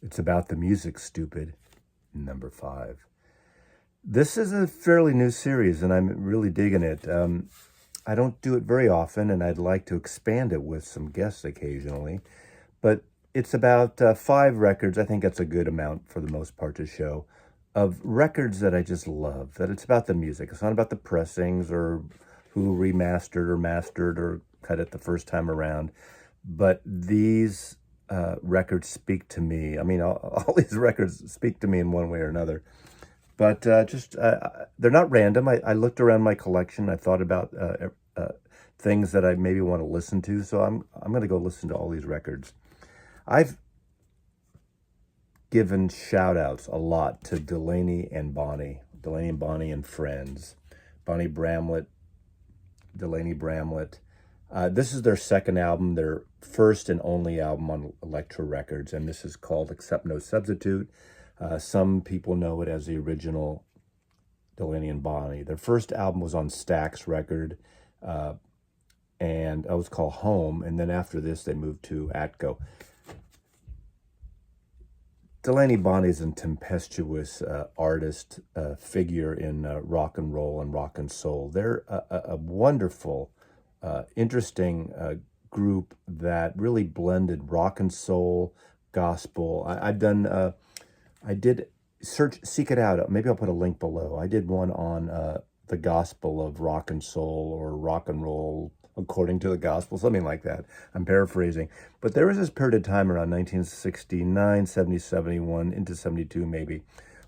It's about the music, stupid. Number 5. This is a fairly new series, and I'm really digging it. I don't do it very often, and I'd like to expand it with some guests occasionally. But it's about 5 records. I think that's a good amount for the most part to show of records that I just love. That it's about the music. It's not about the pressings or who remastered or mastered or cut it the first time around. But these records speak to me. I mean, all these records speak to me in one way or another. But they're not random. I looked around my collection. I thought about things that I maybe want to listen to. So I'm going to go listen to all these records. I've given shout outs a lot to Delaney and Bonnie, and Friends, Bonnie Bramlett, Delaney Bramlett. This is their second album, their first and only album on Elektra Records, and this is called Accept No Substitute. Some people know it as the original Delaney and Bonnie. Their first album was on Stax record, and it was called Home, and then after this they moved to Atco. Delaney Bonnie is a tempestuous artist figure in rock and roll and rock and soul. They're a wonderful, interesting group that really blended rock and soul, gospel. I did seek it out. Maybe I'll put a link below. I did one on the gospel of rock and soul, or rock and roll according to the gospel, something like that. I'm paraphrasing. But there was this period of time around 1969, 70, 71, into 72 maybe,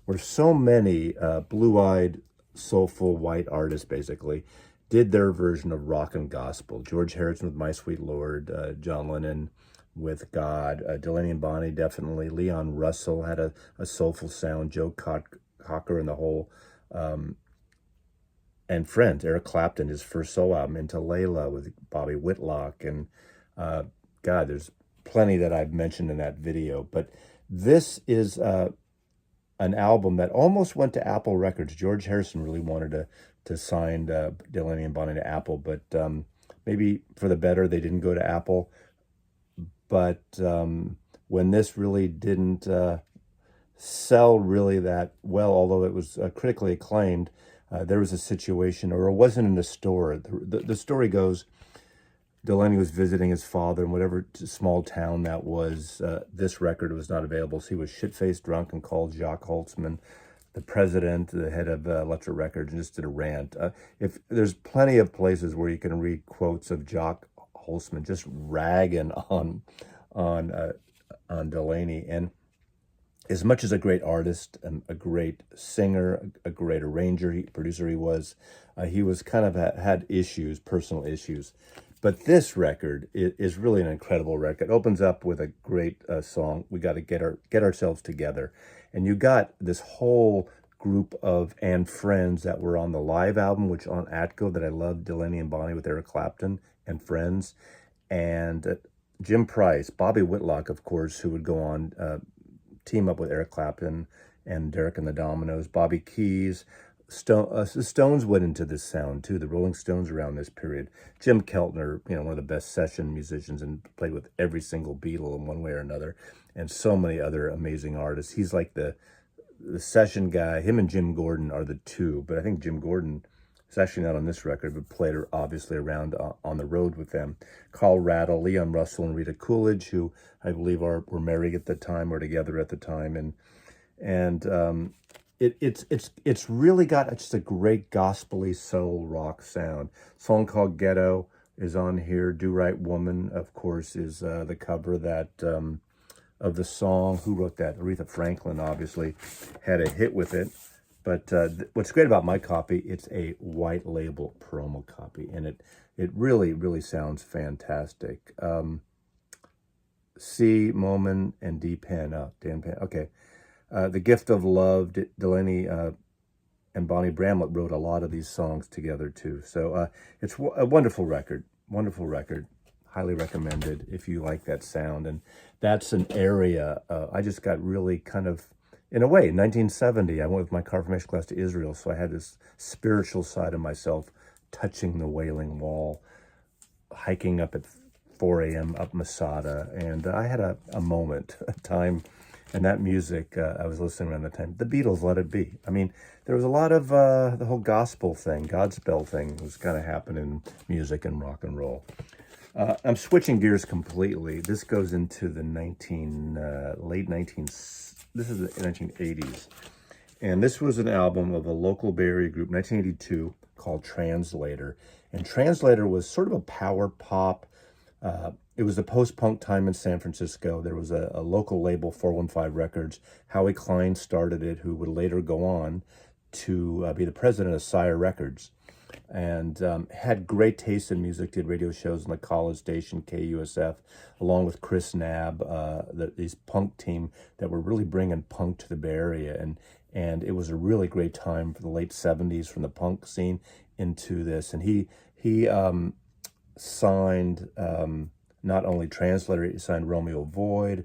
where so many blue-eyed, soulful white artists basically did their version of rock and gospel. George Harrison with My Sweet Lord, John Lennon with God, Delaney and Bonnie definitely. Leon Russell had a soulful sound. Joe Cocker and the whole, and Friends. Eric Clapton, his first solo album, Into Layla with Bobby Whitlock, and God, there's plenty that I've mentioned in that video. But this is an album that almost went to Apple Records. George Harrison really wanted to sign Delaney and Bonnie to Apple, but maybe for the better they didn't go to Apple. But when this really didn't sell really that well, although it was critically acclaimed, there was a situation, or it wasn't in the store. The story goes, Delaney was visiting his father in whatever small town that was. This record was not available, so he was shit-faced drunk and called Jacques Holtzman, the president, the head of Elektra Records, and just did a rant. If there's plenty of places where you can read quotes of Jacques Holtzman just ragging on Delaney, and as much as a great artist and a great singer, a great arranger, producer he was kind of had issues, personal issues. But this record is really an incredible record. It opens up with a great song, We Got to Get Ourselves Together. And you got this whole group of and Friends that were on the live album, which on Atco, that I love, Delaney and Bonnie with Eric Clapton and Friends. And Jim Price, Bobby Whitlock, of course, who would go on team up with Eric Clapton and Derek and the Dominoes, Bobby Keys. The Stones went into this sound too, the Rolling Stones around this period. Jim Keltner, one of the best session musicians and played with every single Beatle in one way or another, and so many other amazing artists. He's like the session guy. Him and Jim Gordon are the two, but I think Jim Gordon is actually not on this record, but played obviously around on the road with them. Carl Rattle, Leon Russell, and Rita Coolidge, who I believe were married at the time or together at the time, and it's really got just a great gospel-y soul rock sound. Song called Ghetto is on here. Do Right Woman, of course, is the cover that of the song. Who wrote that? Aretha Franklin obviously had a hit with it. But what's great about my copy, it's a white label promo copy, and it really, really sounds fantastic. C. Moman and D. Penn. Oh, Dan Penn. Okay. The Gift of Love, Delaney and Bonnie Bramlett wrote a lot of these songs together too. So it's a wonderful record, highly recommended if you like that sound. And that's an area I just got really kind of, in a way, in 1970, I went with my confirmation class to Israel, so I had this spiritual side of myself touching the Wailing Wall, hiking up at 4 a.m. up Masada, and I had a moment, a time And that music, I was listening around the time, the Beatles, Let It Be. I mean, there was a lot of the whole gospel thing, Godspell thing was kind of happening in music and rock and roll. I'm switching gears completely. This goes into the this is the 1980s. And this was an album of a local Bay Area group, 1982, called Translator. And Translator was sort of a power pop. It was the post-punk time in San Francisco. There was a local label, 415 Records. Howie Klein started it, who would later go on to be the president of Sire Records. And had great taste in music, did radio shows on the college station, KUSF, along with Chris Knabb, these punk team that were really bringing punk to the Bay Area. And it was a really great time for the late 70s from the punk scene into this. And he signed not only Translator, he signed Romeo Void.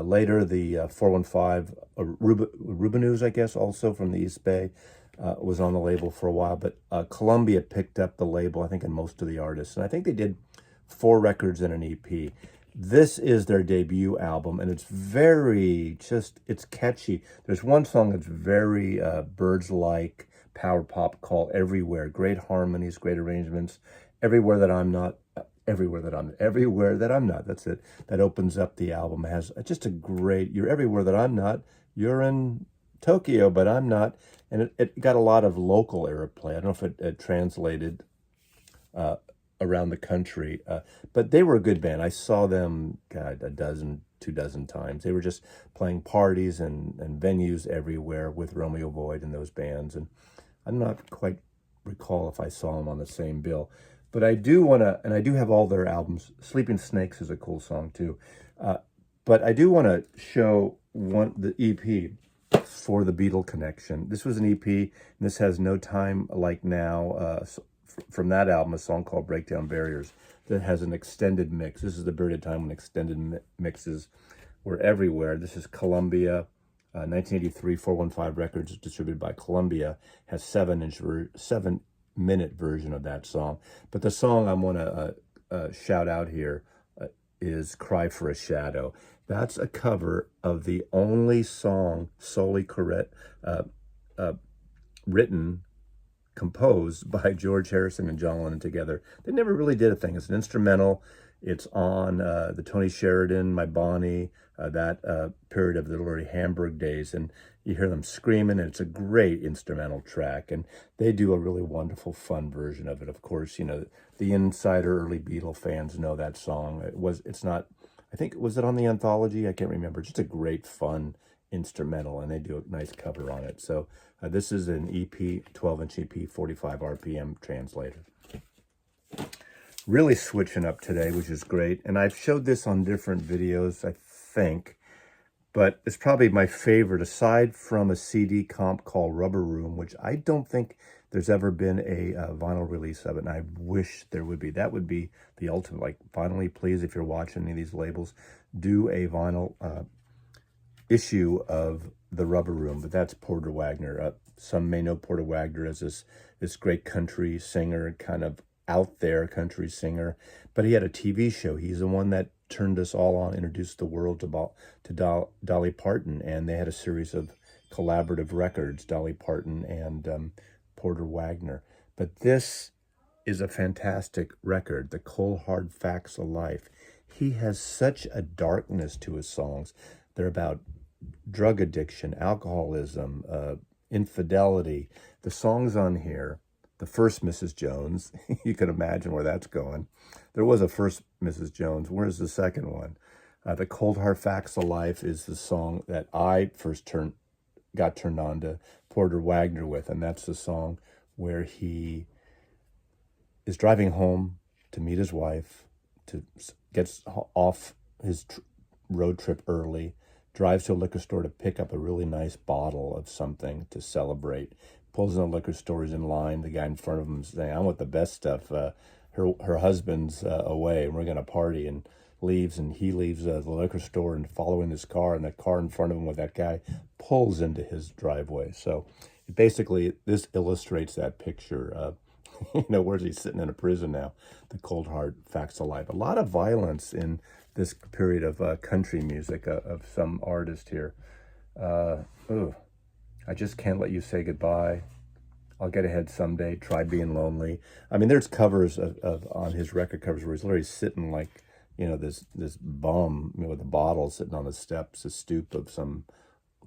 Later, the 415, Rubenews, I guess, also from the East Bay, was on the label for a while. But Columbia picked up the label, I think, in most of the artists. And I think they did 4 records and an EP. This is their debut album, and it's it's catchy. There's one song that's very Birds-like power pop called Everywhere. Great harmonies, great arrangements. Everywhere That I'm Not, that's it. That opens up the album. It has just a great, you're everywhere that I'm not. You're in Tokyo, but I'm not. And it got a lot of local airplay. I don't know if it translated around the country, but they were a good band. I saw them, God, 2 dozen times. They were just playing parties and venues everywhere with Romeo Void and those bands. And I'm not quite recall if I saw them on the same bill. But I do want to, and I do have all their albums. Sleeping Snakes is a cool song too. But I do want to show the EP for the Beatle Connection. This was an EP, and this has No Time Like Now from that album, a song called Breakdown Barriers that has an extended mix. This is the period of time when extended mixes were everywhere. This is Columbia, 1983, 415 Records, distributed by Columbia, has 7-minute version of that song. But the song I want to shout out here is Cry for a Shadow. That's a cover of the only song solely composed by George Harrison and John Lennon together. They never really did a thing. It's an instrumental. It's on the Tony Sheridan, My Bonnie, that period of the Lori Hamburg days. And you hear them screaming, and it's a great instrumental track. And they do a really wonderful, fun version of it. Of course, you know, the insider early Beatle fans know that song. It's not, I think, was it on the anthology? I can't remember. Just a great, fun instrumental, and they do a nice cover on it. So this is an EP, 12-inch EP, 45 RPM Translator. Really switching up today, which is great. And I've showed this on different videos, I think, but it's probably my favorite, aside from a CD comp called Rubber Room, which I don't think there's ever been a vinyl release of it, and I wish there would be. That would be the ultimate. Like, finally, please, if you're watching any of these labels, do a vinyl issue of the Rubber Room. But that's Porter Wagoner. Some may know Porter Wagoner as this great country singer, kind of out there country singer, but he had a TV show. He's the one that turned us all on, introduced the world to Dolly Parton, and they had a series of collaborative records, Dolly Parton and Porter Wagoner. But this is a fantastic record, The Cold Hard Facts of Life. He has such a darkness to his songs. They're about drug addiction, alcoholism, infidelity. The songs on here, the first Mrs. Jones, you can imagine where that's going. There was a first Mrs. Jones. Where's the second one? The Cold Hard Facts of Life is the song that I first got turned on to Porter Wagoner with, and that's the song where he is driving home to meet his wife, gets off his road trip early, drives to a liquor store to pick up a really nice bottle of something to celebrate, pulls in the liquor store, is in line, the guy in front of him is saying, I want the best stuff, her husband's away, and we're going to party, and leaves, and he leaves the liquor store and following his car, and the car in front of him with that guy pulls into his driveway. So basically, this illustrates that picture. Where's he sitting in a prison now? The Cold Hard Facts of Life. A lot of violence in this period of country music of some artist here. I Just Can't Let You Say Goodbye. I'll Get Ahead Someday. Try Being Lonely. I mean, there's covers of on his record covers where he's literally sitting like, this bum, with a bottle sitting on the steps, a stoop of some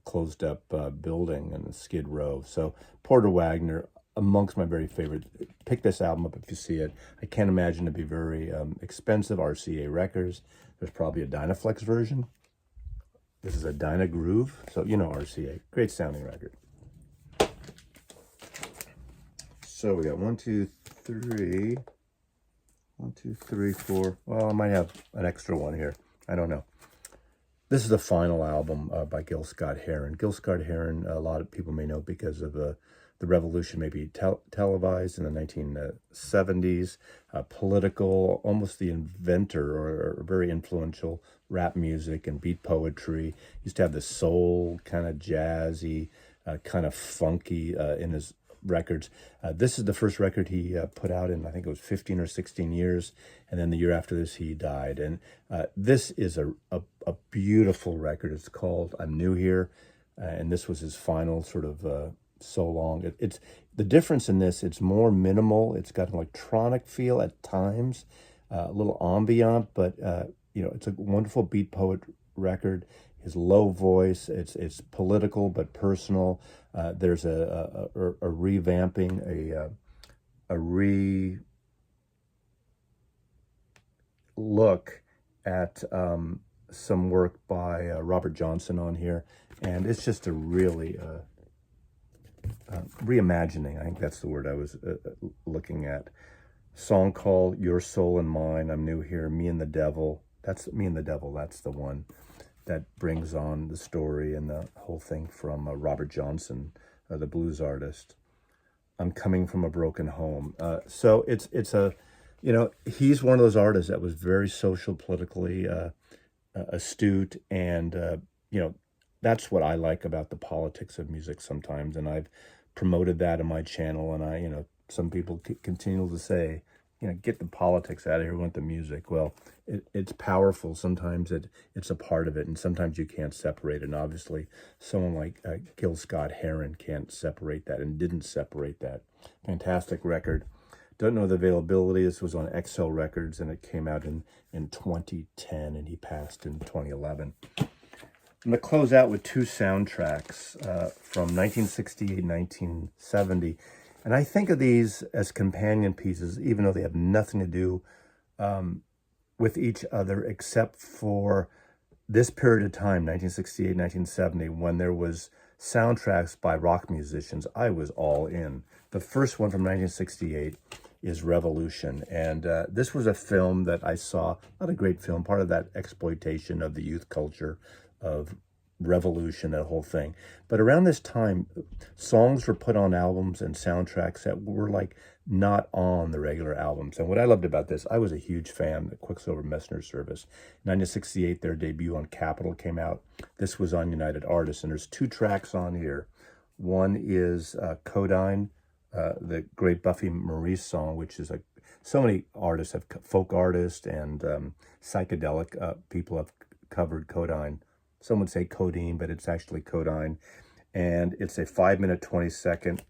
closed up building in Skid Row. So Porter Wagoner, amongst my very favorite. Pick this album up if you see it. I can't imagine it be very expensive. RCA Records. There's probably a Dynaflex version. This is a Dyna Groove. So, RCA. Great sounding record. So we got 1, 2, 3. 1, 2, 3, 4. Well, I might have an extra one here. I don't know. This is the final album by Gil Scott-Heron. Gil Scott-Heron, a lot of people may know because of the revolution, maybe televised in the 1970s, political, almost the inventor or very influential rap music and beat poetry. Used to have the soul, kind of jazzy, kind of funky in his records. This is the first record he put out in, I think it was 15 or 16 years. And then the year after this, he died. And this is a beautiful record. It's called I'm New Here. And this was his final sort of so long. It's the difference in this, it's more minimal. It's got an electronic feel at times, a little ambient, but it's a wonderful beat poet record. His low voice, it's political but personal. There's a revamping, a look at some work by Robert Johnson on here, and it's just a really reimagining. I think that's the word I was looking at. Song called Your Soul and Mine. I'm New Here. Me and the Devil. That's Me and the Devil. That's the one that brings on the story and the whole thing from Robert Johnson, the blues artist. I'm Coming from a Broken Home. So it's a, he's one of those artists that was very social, politically astute, and that's what I like about the politics of music sometimes. And I've promoted that on my channel, and some people continue to say, get the politics out of here, we want the music. Well, it's powerful. Sometimes it's a part of it, and sometimes you can't separate it. And obviously, someone like Gil Scott-Heron can't separate that and didn't separate that. Fantastic record. Don't know the availability. This was on XL Records, and it came out in 2010, and he passed in 2011. I'm going to close out with two soundtracks from 1968 and 1970. And I think of these as companion pieces, even though they have nothing to do with each other, except for this period of time, 1968, 1970, when there was soundtracks by rock musicians. I was all in. The first one from 1968 is Revolution. And this was a film that I saw, not a great film, part of that exploitation of the youth culture of revolution, that whole thing. But around this time, songs were put on albums and soundtracks that were like not on the regular albums. And what I loved about this, I was a huge fan of Quicksilver Messenger Service. In 1968, their debut on Capitol came out. This was on United Artists, and there's two tracks on here. One is Codyne, the great Buffy Maurice song, which is so many artists have, folk artists and psychedelic people have covered Codyne. Some would say codeine, but it's actually Codyne. And it's a 5-minute, 20-second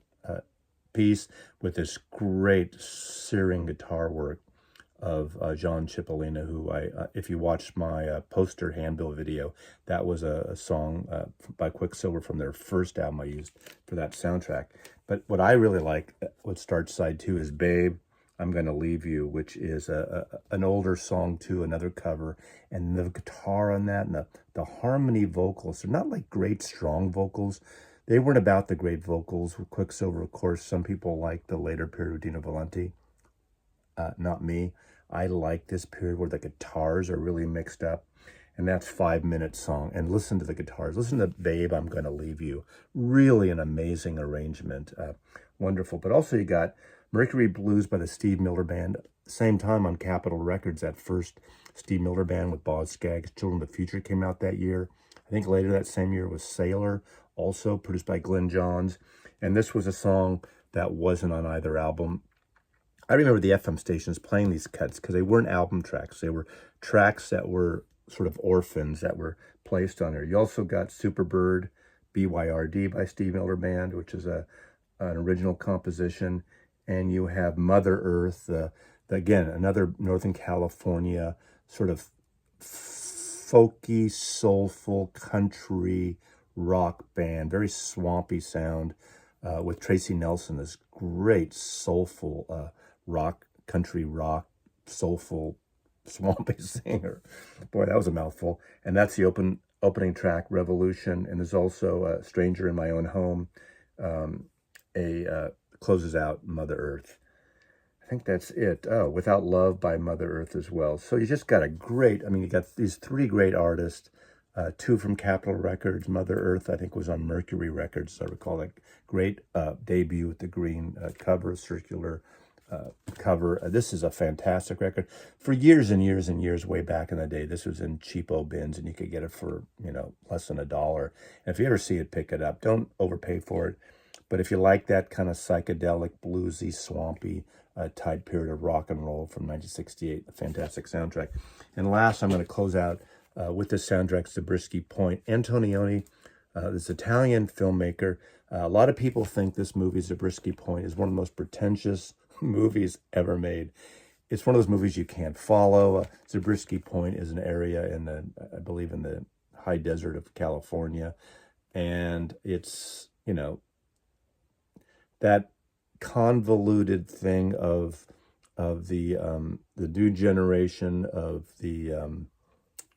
piece with this great searing guitar work of John Cipollina, who if you watched my poster handbill video, that was a song by Quicksilver from their first album I used for that soundtrack. But what I really like, what starts side 2, is Babe, I'm Gonna Leave You, which is an older song too, another cover, and the guitar on that, and the harmony vocals, they're not like great strong vocals. They weren't about the great vocals. With Quicksilver, of course, some people like the later period with Dino Valenti. Not me. I like this period where the guitars are really mixed up, and that's 5-minute song. And listen to the guitars. Listen to Babe, I'm Gonna Leave You. Really an amazing arrangement. Wonderful. But also you got Mercury Blues by the Steve Miller Band. Same time on Capitol Records, that first Steve Miller Band with Boz Scaggs. Children of the Future came out that year. I think later that same year was Sailor, also produced by Glenn Johns. And this was a song that wasn't on either album. I remember the FM stations playing these cuts because they weren't album tracks. They were tracks that were sort of orphans that were placed on here. You also got Superbird, BYRD by Steve Miller Band, which is an original composition. And you have Mother Earth, again, another Northern California sort of folky, soulful country rock band, very swampy sound, with Tracy Nelson, this great soulful country rock, soulful, swampy singer. Boy, that was a mouthful. And that's the opening track, Revolution. And there's also Stranger in My Own Home, closes out Mother Earth. I think that's it. Oh, Without Love by Mother Earth as well. So you just got you got these three great artists, two from Capitol Records. Mother Earth, I think, was on Mercury Records. I recall that great debut with the green cover, circular cover. This is a fantastic record. For years and years and years, way back in the day, this was in cheapo bins, and you could get it for, less than $1. And if you ever see it, pick it up. Don't overpay for it. But if you like that kind of psychedelic, bluesy, swampy type period of rock and roll from 1968, a fantastic soundtrack. And last, I'm going to close out with the soundtrack, Zabriskie Point. Antonioni, this Italian filmmaker. A lot of people think this movie, Zabriskie Point, is one of the most pretentious movies ever made. It's one of those movies you can't follow. Zabriskie Point is an area I believe in the high desert of California. And it's, that convoluted thing of the new generation of the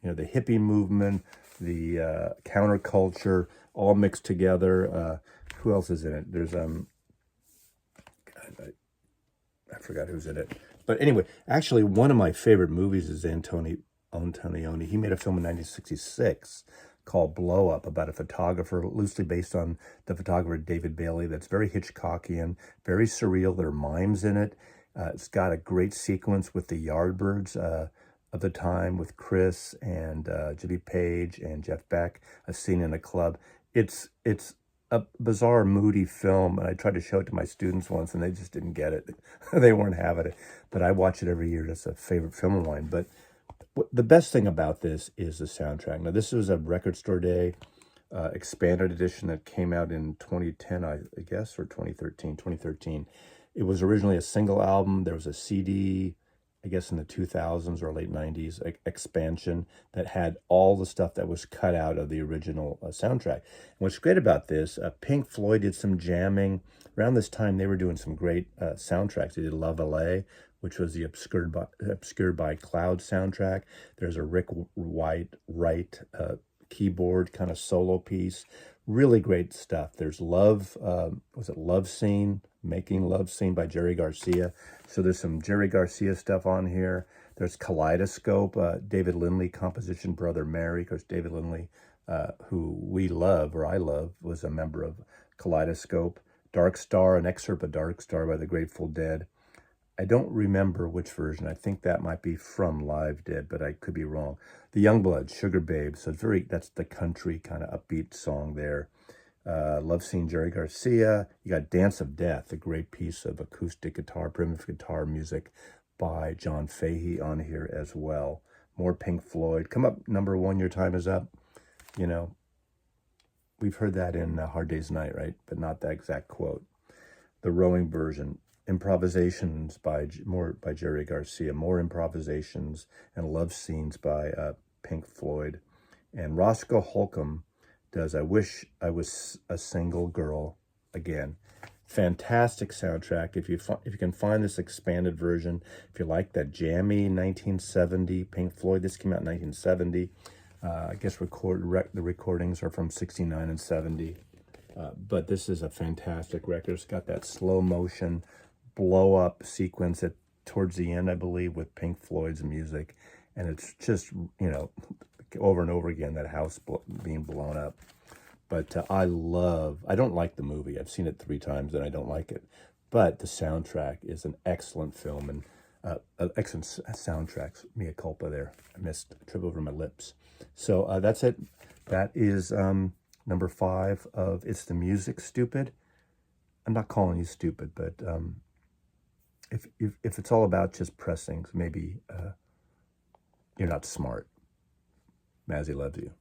hippie movement, the counterculture, all mixed together. Who else is in it? There's I forgot who's in it. But anyway, actually, one of my favorite movies is Antonioni. He made a film in 1966 called Blow Up, about a photographer, loosely based on the photographer David Bailey. That's very Hitchcockian, very surreal. There are mimes in it. It's got a great sequence with the Yardbirds of the time, with Chris and Jimmy Page and Jeff Beck, a scene in a club. It's a bizarre, moody film, and I tried to show it to my students once, and they just didn't get it. They weren't having it. But I watch it every year. That's a favorite film of mine. But the best thing about this is the soundtrack. Now, this was a Record Store Day expanded edition that came out in 2010, I guess, or 2013. It was originally a single album. There was a CD, I guess, in the 2000s or late 90s, expansion that had all the stuff that was cut out of the original soundtrack. And what's great about this, Pink Floyd did some jamming. Around this time, they were doing some great soundtracks. They did Love L.A., which was the Obscured by Cloud soundtrack. There's a Rick Wright keyboard kind of solo piece. Really great stuff. There's Love, Love Scene? Making Love Scene by Jerry Garcia. So there's some Jerry Garcia stuff on here. There's Kaleidoscope, David Lindley composition, Brother Mary. Of course, David Lindley, who we love, or I love, was a member of Kaleidoscope. Dark Star, an excerpt of Dark Star by the Grateful Dead. I don't remember which version. I think that might be from Live Dead, but I could be wrong. The Youngbloods, Sugar Babe. So that's the country kind of upbeat song there. Love Scene, Jerry Garcia. You got Dance of Death, a great piece of acoustic guitar, primitive guitar music by John Fahey on here as well. More Pink Floyd. Come up, number one, Your Time Is Up. We've heard that in Hard Day's Night, right? But not that exact quote. The Rowing version. Improvisations by Jerry Garcia. More Improvisations and Love Scenes by Pink Floyd. And Roscoe Holcomb does I Wish I Was a Single Girl again. Fantastic soundtrack. If you can find this expanded version, if you like that jammy 1970 Pink Floyd, this came out in 1970. I guess the recordings are from 69 and 70. But this is a fantastic record. It's got that slow motion blow up sequence towards the end, I believe, with Pink Floyd's music. And it's just, over and over again, that house being blown up. But I don't like the movie. I've seen it 3 times and I don't like it. But the soundtrack is an excellent film and excellent soundtracks. Mea culpa there. I missed a trip over my lips. So that's it. That is number 5 of It's the Music, Stupid. I'm not calling you stupid, but if it's all about just pressings, maybe you're not smart. Mazzy loves you.